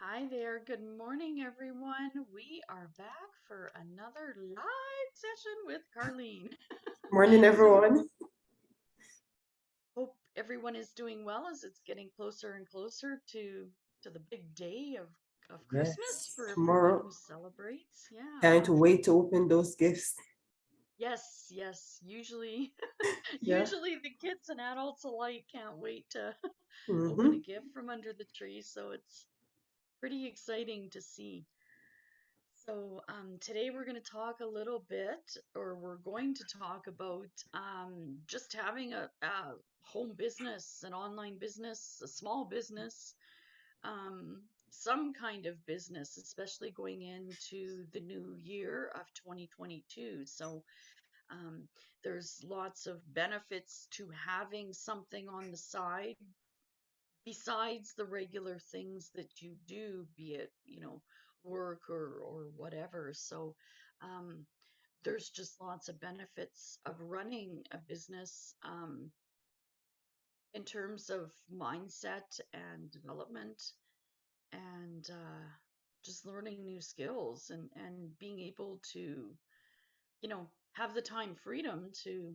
Hi there. Good morning, everyone. We are back for another live session with Carlene. Morning, So, everyone. hope everyone is doing well as it's getting closer and closer to the big day of Christmas Yes, for everyone tomorrow. who celebrates. Yeah. Can't wait to open those gifts. Yes, yes. Usually Yeah. usually the kids and adults alike can't wait to open a Mm-hmm. gift from under the tree, so it's pretty exciting to see. So today we're going to talk a little bit, or we're going to talk about just having a home business, an online business, a small business, some kind of business, especially going into the new year of 2022. So there's lots of benefits to having something on the side besides the regular things that you do, be it, work or whatever. So there's just lots of benefits of running a business in terms of mindset and development and just learning new skills and being able to, have the time freedom to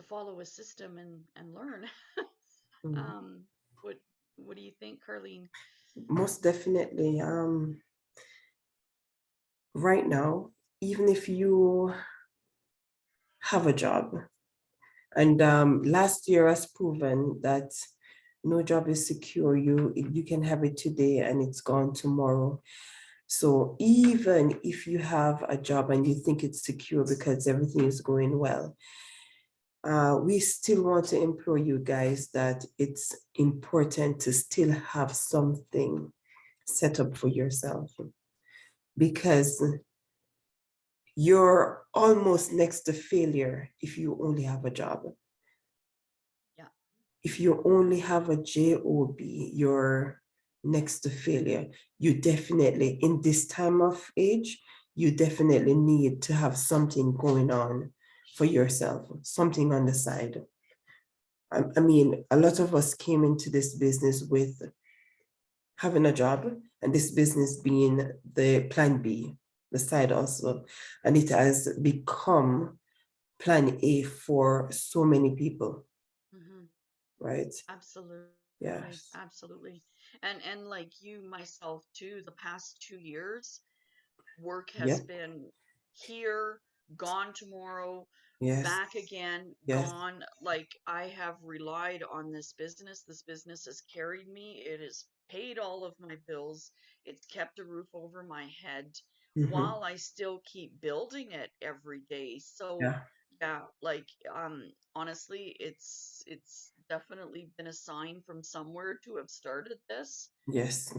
follow a system and learn. Mm. um, what what do you think, Carlene? Most definitely. Right now, even if you have a job, and last year has proven that no job is secure. You can have it today and it's gone tomorrow. So even if you have a job and you think it's secure because everything is going well, we still want to implore you guys that it's important to still have something set up for yourself because you're almost next to failure if you only have a job. Yeah. If you only have a job, you're next to failure. You definitely, in this time of age, you definitely need to have something going on for yourself, something on the side. I mean, a lot of us came into this business with having a job and this business being the plan B, the side also. And it has become plan A for so many people, Hmm. right? Absolutely, Yes. absolutely. And like you, myself too, the past 2 years, work has Yep. been here, gone tomorrow, Yes. back again, Yes. gone. Like I have relied on this business. This business has carried me. It has paid all of my bills. It's kept a roof over my head Mm-hmm. while I still keep building it every day. So Yeah. yeah, like honestly, it's definitely been a sign from somewhere to have started this, Yes.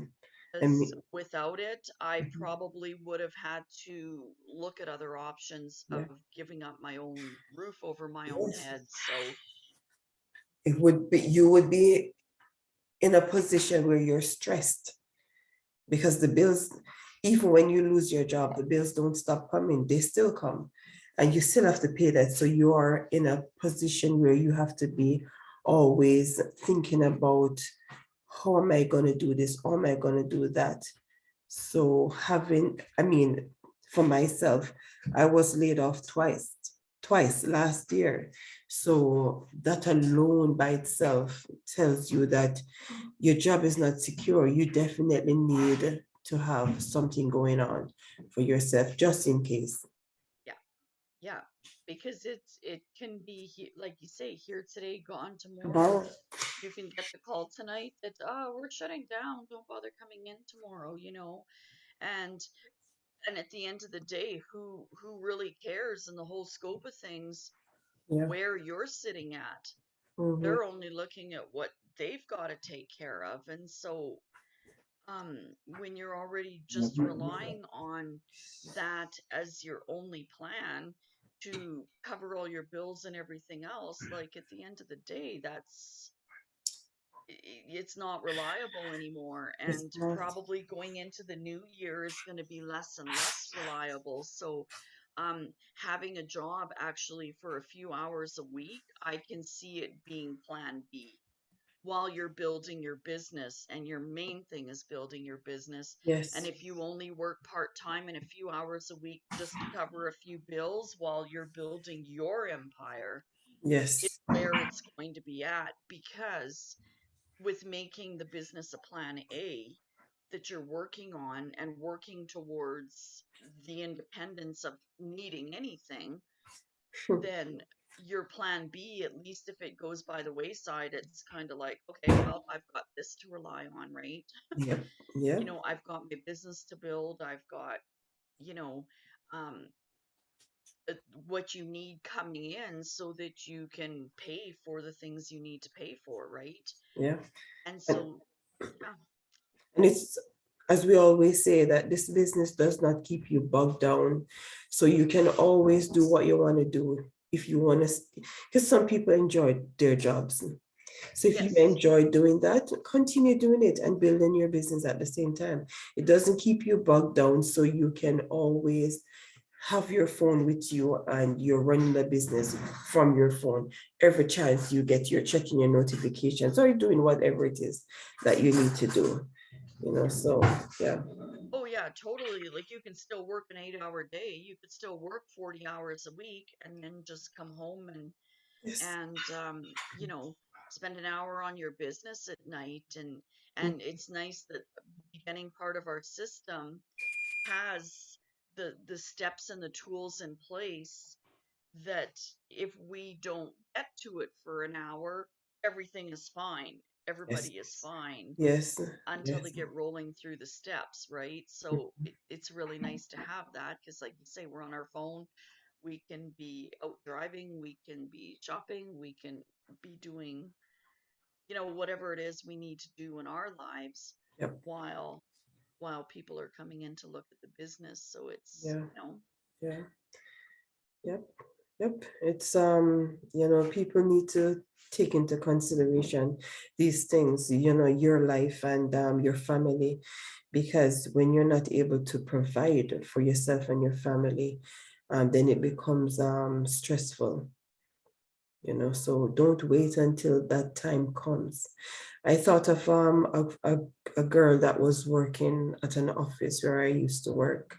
I because mean, without it, I mhm. probably would have had to look at other options of Yeah. giving up my own roof over my own Yes. head. So, It would be, you would be in a position where you're stressed because the bills, even when you lose your job, the bills don't stop coming, they still come and you still have to pay that. So you are in a position where you have to be always thinking about how am I going to do this? How am I going to do that? So having, I mean, for myself, I was laid off twice last year. So that alone by itself tells you that your job is not secure. You definitely need to have something going on for yourself just in case. yeah, yeah, because it can be like you say, here today, gone tomorrow. Tomorrow. You can get the call tonight that, oh, we're shutting down. Don't bother coming in tomorrow. And and at the end of the day, who really cares in the whole scope of things Yeah. where you're sitting at? Mhm. They're only looking at what they've got to take care of. And so, when you're already just relying on that as your only plan to cover all your bills and everything else, like at the end of the day, it's not reliable anymore. It's And not. probably going into the new year is going to be less and less reliable. So, having a job actually for a few hours a week, I can see it being plan B. while you're building your business, and your main thing is building your business. And Yes. if you only work part-time and a few hours a week just to cover a few bills while you're building your empire, is Yes. where it's going to be at. Because with making the business a plan A that you're working on and working towards the independence of needing anything, then your plan B, at least if it goes by the wayside, it's kind of like, okay, well, I've got this to rely on, right? Yep. Yeah. I've got my business to build, I've got, you know, um, uh, what you need coming in so that you can pay for the things you need to pay for, right? Yeah. And And, so, yeah, and it's, as we always say, that this business does not keep you bogged down. So you can always do what you want to do if you want to, because some people enjoy their jobs. So if you yes, enjoy doing that, continue doing it and building your business at the same time. It doesn't keep you bogged down, so you can always have your phone with you and you're running the business from your phone. Every chance you get, you're checking your notifications or you're doing whatever it is that you need to do. So yeah. oh yeah, totally. Like you can still work an 8-hour day. You could still work 40 hours a week and then just come home and Yes. and spend an hour on your business at night. and Mm. and it's nice that the beginning part of our system has the steps and the tools in place that if we don't get to it for an hour, everything is fine. Yes. Everybody is fine Yes. until they Yes. get rolling through the steps, right? So Mm. it's really nice to have that because, like you say, we're on our phone. We can be out driving, we can be shopping, we can be doing, whatever it is we need to do in our lives Yep. while people are coming in to look at the business. So it's, Yeah. Yeah. Yep. Yep. It's people need to take into consideration these things, your life and your family, because when you're not able to provide for yourself and your family, then it becomes stressful, so don't wait until that time comes. I thought of a girl that was working at an office where I used to work,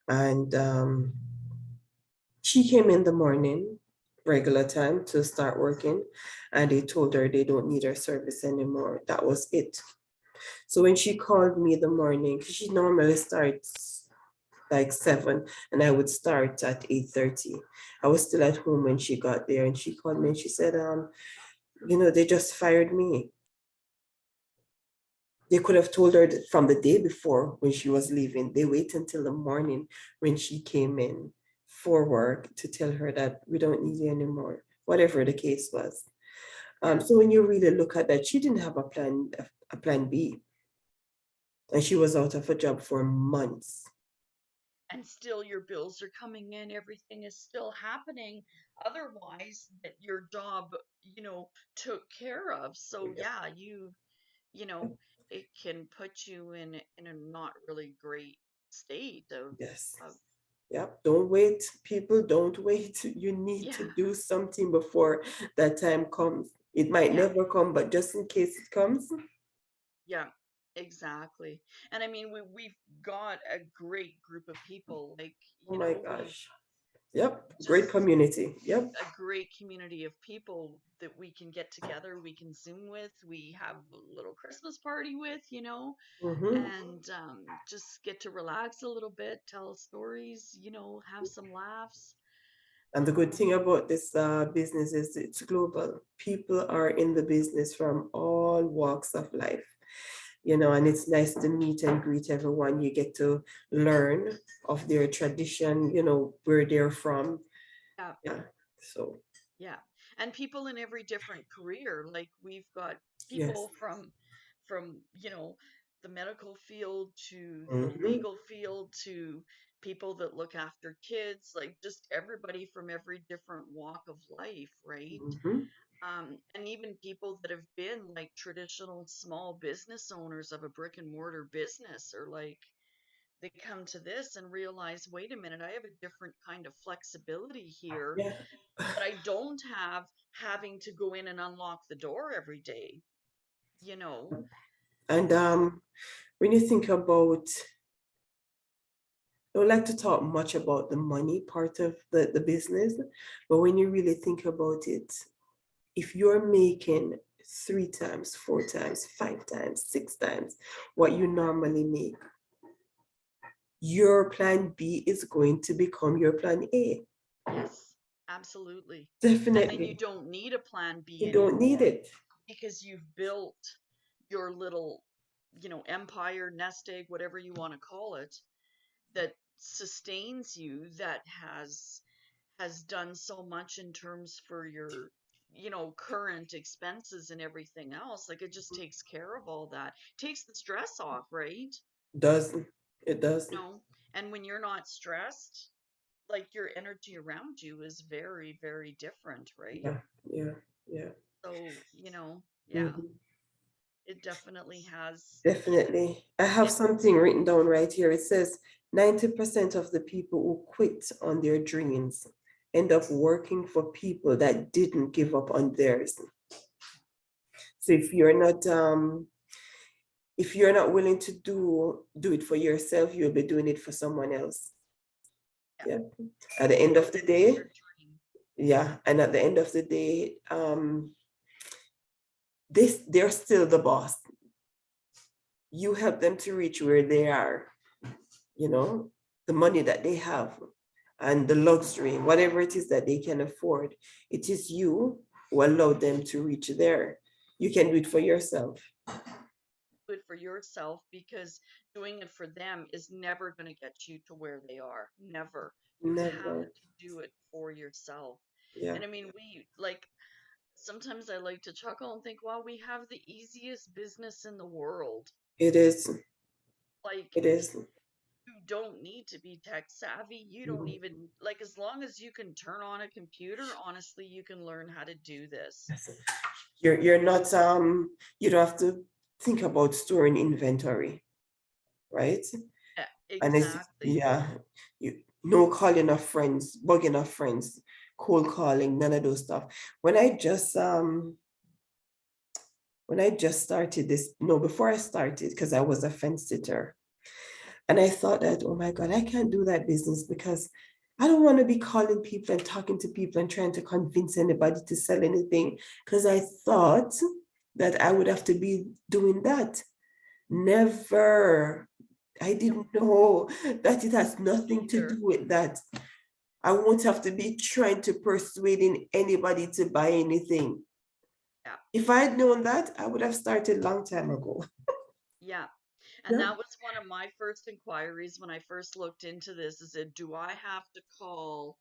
and she came in the morning, regular time to start working, and they told her they don't need her service anymore. That was it. So when she called me the morning, 'cause she normally starts like 7 and I would start at 8:30. I was still at home when she got there, and she called me and she said, they just fired me. They could have told her that from the day before when she was leaving. They wait until the morning when she came in for work to tell her that we don't need you anymore, whatever the case was. yeah. So when you really look at that, she didn't have a plan B, and she was out of a job for months. And still your bills are coming in, everything is still happening otherwise that your job, took care of. So Yep. yeah, you know, it can put you in a not really great state Yes. of Yep. Don't wait, people. Don't wait. You need yeah, to do something before that time comes. It might yeah, never come, but just in case it comes. yeah, exactly. And I mean, we've got a great group of people, like, Oh my we've gosh. Yep. Great just community. Yep. a great community of people that we can get together, we can Zoom with, we have a little Christmas party with, Mm-hmm. and just get to relax a little bit, tell stories, have some laughs. And the good thing Um, about this business is it's global. People are in the business from all walks of life, and it's nice to meet and greet everyone. You get to learn of their tradition, where they're from. yeah, Yeah. So, yeah. And people in every different career, like we've got yes. people from, the medical field to the Mm-hmm. legal field to people that look after kids, like just everybody from every different walk of life, right? Mm-hmm. And even people that have been like traditional small business owners of a brick and mortar business, or like they come to this and realize, wait a minute, I have a different kind of flexibility here Yeah. that I don't have having to go in and unlock the door every day. you know. And when you think about, I don't like to talk much about the money part of the business, but when you really think about it, if you're making three times, four times, five times, six times what you normally make, your plan B is going to become your plan A. Yes, absolutely. And then you Definitely. don't need a plan B You don't need anymore it. because you've built your little, empire, nest egg, whatever you want to call it, that sustains you, that has done so much in terms for your, current expenses and everything else. Like it just takes care of all that. Takes the stress off, right? Doesn't. It You doesn't. know, and when you're not stressed, like your energy around you is very, very different, right? Yeah, yeah, yeah. So, yeah, Mhm. it definitely has Definitely. I have it. something written down right here. It says 90% of the people who quit on their dreams end up working for people that didn't give up on theirs. So if you're not willing to do it for yourself, you'll be doing it for someone else. Yeah, Yeah. At the end give of up the on day, your dream. yeah. And at the end of the day, they're still the boss. You help them to reach where they are, you know, the money that they have and the luxury, whatever it is that they can afford. It is you who allow them to reach there. You can do it for yourself. Do it for yourself because doing it for them is never going to get you to where they are. Never. You have Never. to do it for yourself. Yeah, And I mean, we like sometimes I like to chuckle and think, wow, we have the easiest business in the world. it is. Like, It is. you don't need to be tech savvy. You don't Mhm. even, like, as long as you can turn on a computer, honestly, you can learn how to do this. You're not you don't have to think about storing inventory, right? Yeah, And it's exactly. yeah, you no calling of friends, bugging of friends, cold calling, none of those stuff. When I just started this, no, before I started, because I was a fence sitter, and I thought that, oh my God, I can't do that business because I don't want to be calling people and talking to people and trying to convince anybody to sell anything. Because I thought that I would have to be doing that. Never. I Yep, didn't know that it has me nothing to either. do with that. I won't have to be trying to persuading anybody to buy anything. Yeah, If I had known that, I would have started long time ago. yeah. And Yeah. that was one of my first inquiries when I first looked into this is that do I have to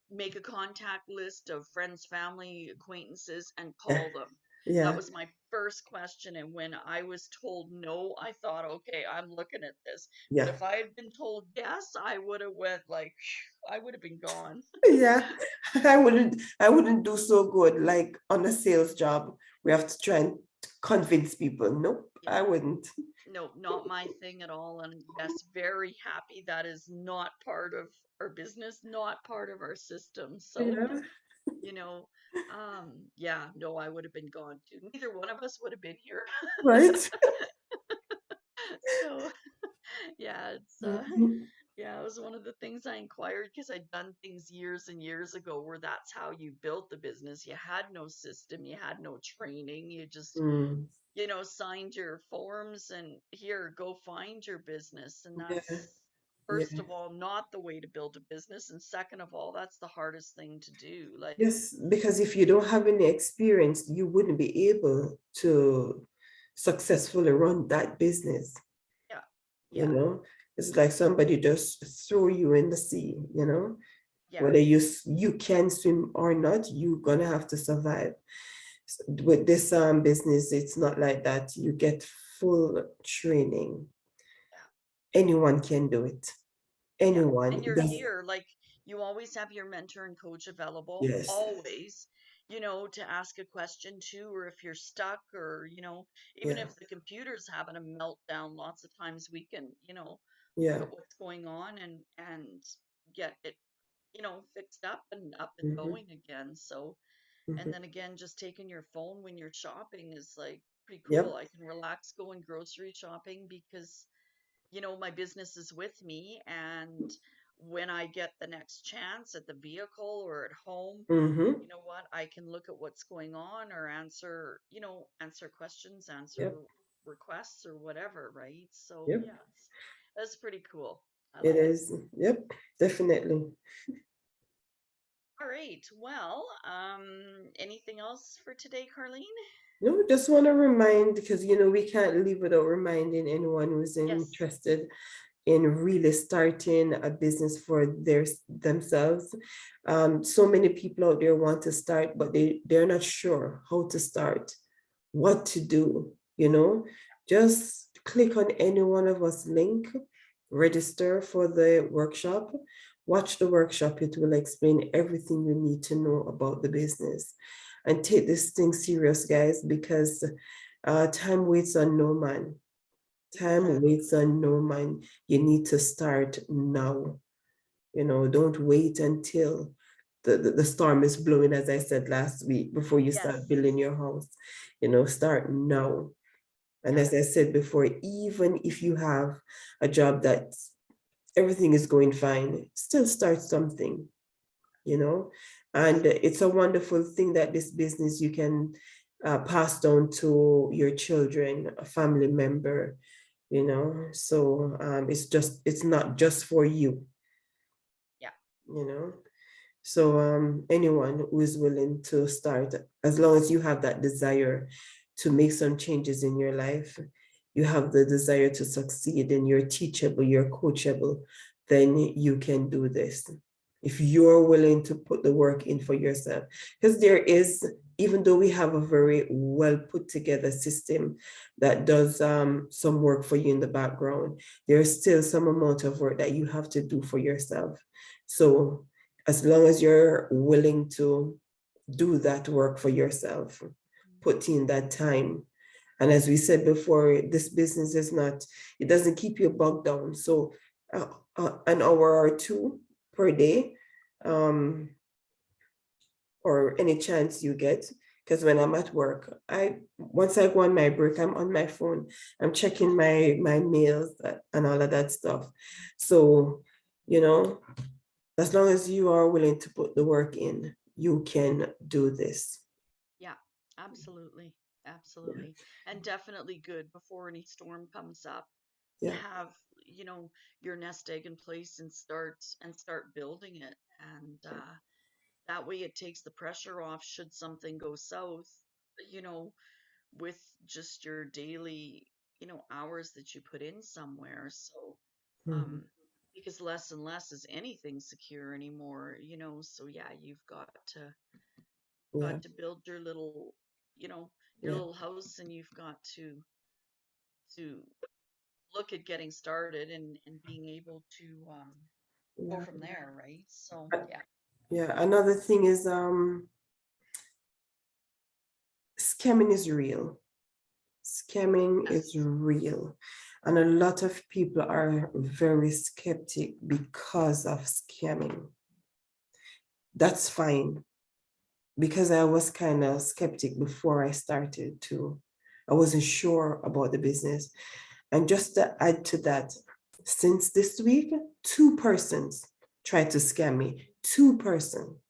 make a contact list of friends, family, acquaintances, and Yeah. call them? That Yeah. was my first question. And when I was told no, I thought, okay, I'm looking at this. But Yeah. if I had been told yes, I would have went like, I would have been gone. Yeah. I wouldn't do so good like on a sales job. We have to try and convince people. Nope, Yeah, I wouldn't. no, not my thing at all. And yes, very happy that is not part of our business, not part of our system. So, Yeah. you know, yeah, no, I would have been gone too. Neither one of us would have been here. Right? So, yeah, Mhm. yeah, it was one of the things I inquired because I'd done things years and years ago where that's how you built the business. You had no system, you had no training, you just, Mm. signed your forms and here, go find your business. And Yeah. that's, first Yeah. of all, not the way to build a business. And second of all, that's the hardest thing to do. Like, Yes, because if you don't have any experience, you wouldn't be able to successfully run that business. yeah, You yeah, know, it's like somebody just throw you in the sea, yeah, whether you can swim or not, you're gonna have to survive. With this business, it's not like that. You get full training. yeah. Anyone can do it. Yeah. Anyone. And It you're does. here, like you always have your mentor and coach available, Yes. always, to ask a question to, or if you're stuck, or, even Yeah. if the computer's having a meltdown, lots of times we can, look Yeah. at what's going on and get it, fixed up and Hmm. going again. So, and Hmm. then again, just taking your phone when you're shopping is like pretty cool. Yep. I can relax going grocery shopping because, you know, my business is with me. And when I get the next chance at the vehicle or at home, Mm-hmm. you know what, I can look at what's going on or answer, you know, answer questions, answer Yep. requests or whatever, right? So, Yep. yeah, that's pretty cool. I It like it. is. Yep. Definitely. All right. Well, anything else for today, Carlene? No, just want to remind because we can't leave without reminding anyone who's Yes. interested in really starting a business for themselves. So many people out there want to start, but they're not sure how to start, what to do. Just click on any one of us link, register for the workshop, watch the workshop. It will explain everything you need to know about the business. And take this thing serious, guys, because time waits on no man. Time Exactly. waits on no man. You need to start now. Don't wait until the storm is blowing, as I said last week, before you start Yes. building your house. Start now. And Yeah. as I said before, even if you have a job that everything is going fine, still start something, you know. And it's a wonderful thing that this business you can pass down to your children, a family member. So it's not just for you, Yeah. you know. So anyone who is willing to start, as long as you have that desire to make some changes in your life, you have the desire to succeed and you're teachable, you're coachable, then you can do this. If you're willing to put the work in for yourself, because there is, even though we have a very well put together system that does some work for you in the background, there's still some amount of work that you have to do for yourself. So as long as you're willing to do that work for yourself, put in that time. And as we said before, this business is not, it doesn't keep you bogged down. So an hour or two per day, um, or any chance you get. Because when I'm at work, once I go on my break, I'm on my phone. I'm checking my mails and all of that stuff. So, you know, as long as you are willing to put the work in, you can do this. Yeah. Absolutely. Yeah. Absolutely. And definitely good before any storm comes up to Yeah. have, you know, your nest egg in place and start building it. And that way it takes the pressure off should something go south, you know, with just your daily, you know, hours that you put in somewhere. So, Mhm. um, because less and less is anything secure anymore, you know. So yeah, you've Yeah. got to build your little, you know, your Yeah. little house, and you've got to look at getting started and being able to go Yeah. from there, right? So Uh, yeah. Yeah. Another thing is scamming is real. Scamming is Yes. real. And a lot of people are very skeptic because of scamming. That's fine because I was kind of skeptic before I started too. I wasn't sure about the business. And just to add to that, since this week, two persons tried to scam me. Two person,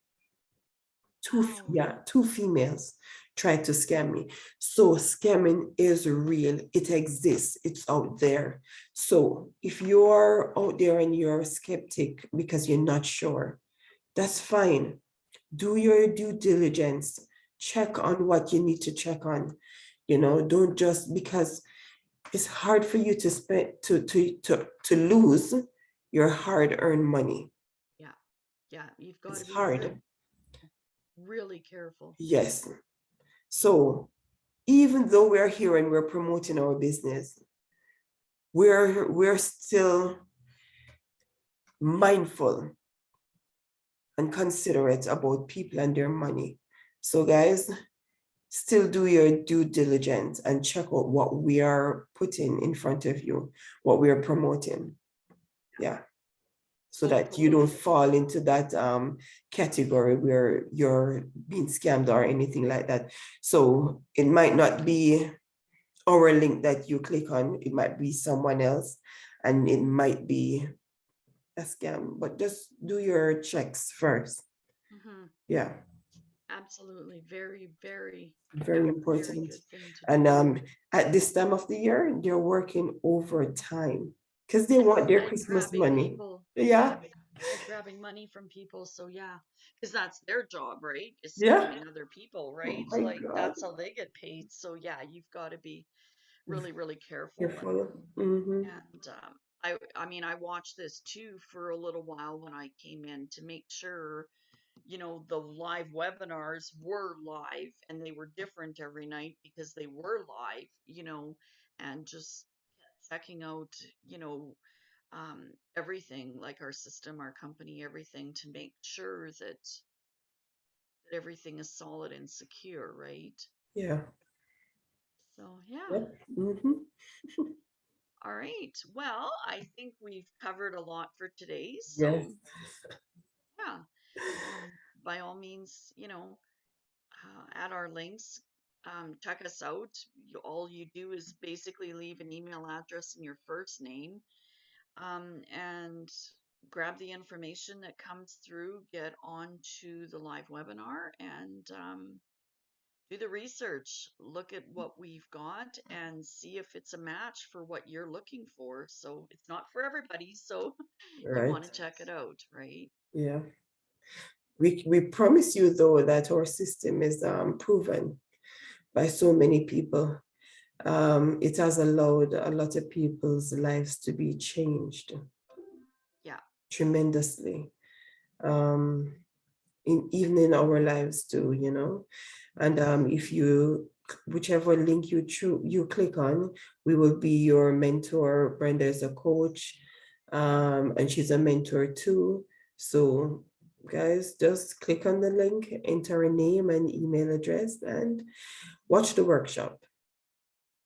Wow. two females tried to scam me. So scamming is real. It exists. It's out there. So if you're out there and you're skeptic because you're not sure, that's fine. Do your due diligence. Check on what you need to check on. Don't just because it's hard for you to spend to lose your hard-earned money. Yeah. Yeah. You've got to It's be hard. really careful. Yes. So even though we're here and we're promoting our business, we're still mindful and considerate about people and their money. So guys, still do your due diligence and check out what we are putting in front of you, what we are promoting. Yeah. So Oh, that you don't totally. fall into that category where you're being scammed or anything like that. So it might not be our link that you click on, it might be someone else and it might be a scam, but just do your checks first. Hmm. Yeah, Absolutely. Very, very, very yeah, very important. good thing to And do. at this time of the year, they're working overtime because they want Yes, their and Christmas grabbing money. people. Yeah, Yeah, and grabbing money from people. So yeah, because that's their job, right? Is yeah. scamming other people, Oh right? my Like God. that's how they get paid. So yeah, you've got to be really, really careful. Careful. Mm-hmm. And I mean, I watched this too for a little while when I came in to make sure, the live webinars were live and they were different every night because they were live, and just checking out, you know, everything like our system, our company, everything to make sure that everything is solid and secure, right? Yeah. So, yeah. Yep. Mm-hmm. All right. Well, I think we've covered a lot for today. Yes. So, yeah. Um, by all means, add our links. Check us out. All you do is basically leave an email address and your first name, and grab the information that comes through, get onto the live webinar, and do the research. Look at what we've got and see if it's a match for what you're looking for. So it's not for everybody, so you want to Right. check it out, right? Yeah. We promise you though that our system is proven by so many people. It has allowed a lot of people's lives to be changed Yeah. tremendously. Um, even in our lives too, And if you, whichever link you click on, we will be your mentor. Brenda is a coach, and she's a mentor too. So, guys, just click on the link, enter a name and email address, and watch the workshop.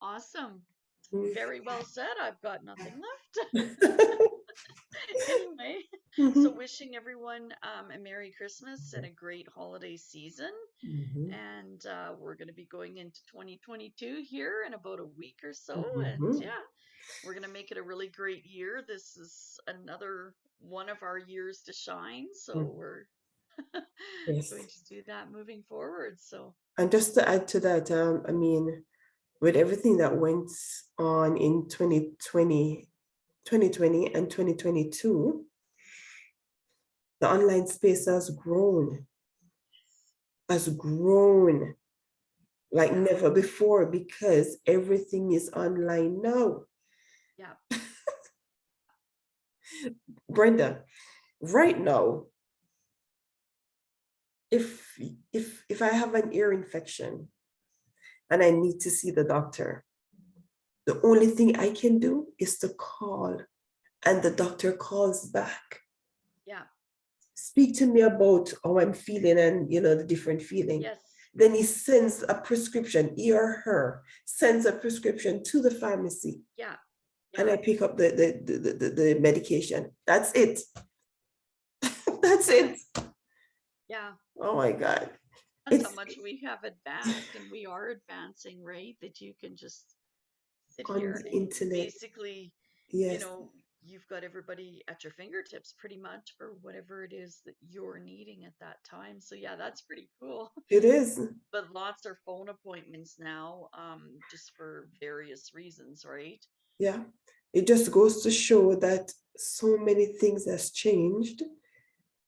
Awesome. Mm. Very well said. I've got nothing left. Anyway, so Mhm. wishing everyone a Merry Christmas and a great holiday season. Mhm. And we're going to be going into 2022 here in about a week or so. And Mhm. yeah, we're going to make it a really great year. This is another one of our years to shine. So Mhm. we're Yes. going to do that moving forward. So, And just to add to that, I mean, with everything that went on in 2020 and 2022, the online space has grown like yeah, never before because everything is online now. yeah, Brenda, right now, if if I have an ear infection and I need to see the doctor, the only thing I can do is to call and the doctor calls back. yeah, Speak to me about how I'm feeling and the different feeling. yes, Then he sends a prescription, he or her sends a prescription to the pharmacy, yeah, and yeah, I pick up the medication. That's it. That's yeah, it. yeah. Oh my God. That's how It's much we have advanced, and we are advancing, right? That you can just sit on here the and internet. basically, you Yes, know, you've got everybody at your fingertips pretty much for whatever it is that you're needing at that time. So yeah, that's pretty cool. it is. But lots are phone appointments now, just for various reasons, right? Yeah. It just goes to show that so many things has changed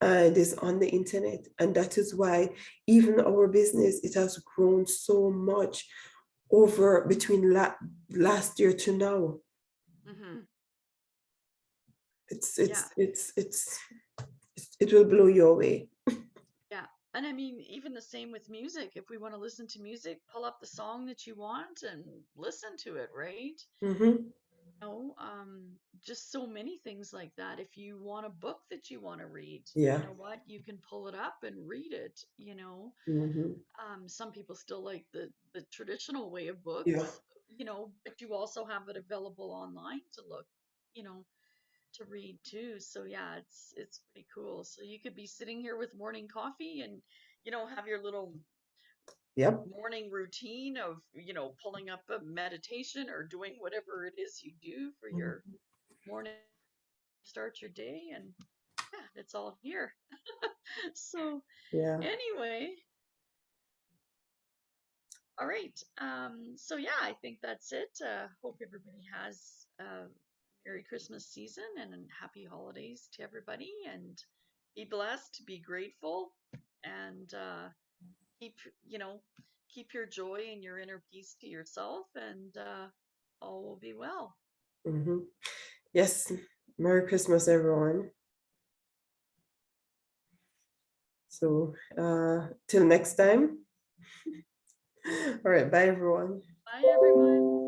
and is on the internet. And that is why even our business, it has grown so much over between last year to now. Hmm. It's Yeah, it's it's it's it will blow you away. yeah. And I mean, even the same with music. If we want to listen to music, pull up the song that you want and listen to it, right? Mm-hmm. know, just so many things like that. If you want a book that you want to read, you Yeah. know what? You can pull it up and read it. Mm-hmm. Some people still like the traditional way of Yeah. books, but you also have it available online to look, you know, to read too. So yeah, it's pretty cool. So you could be sitting here with morning coffee and have your little Yep. morning routine of, pulling up a meditation or doing whatever it is you do for your morning, start your day, and yeah, it's all here. So Yeah. anyway, all right. So yeah, I think that's it. Hope everybody has a Merry Christmas season and happy holidays to everybody, and be blessed, be grateful, and keep, you know, keep your joy and your inner peace to yourself, and all will be well. Hmm. Yes. Merry Christmas, everyone. So till next time. All right. Bye, everyone. Bye, everyone.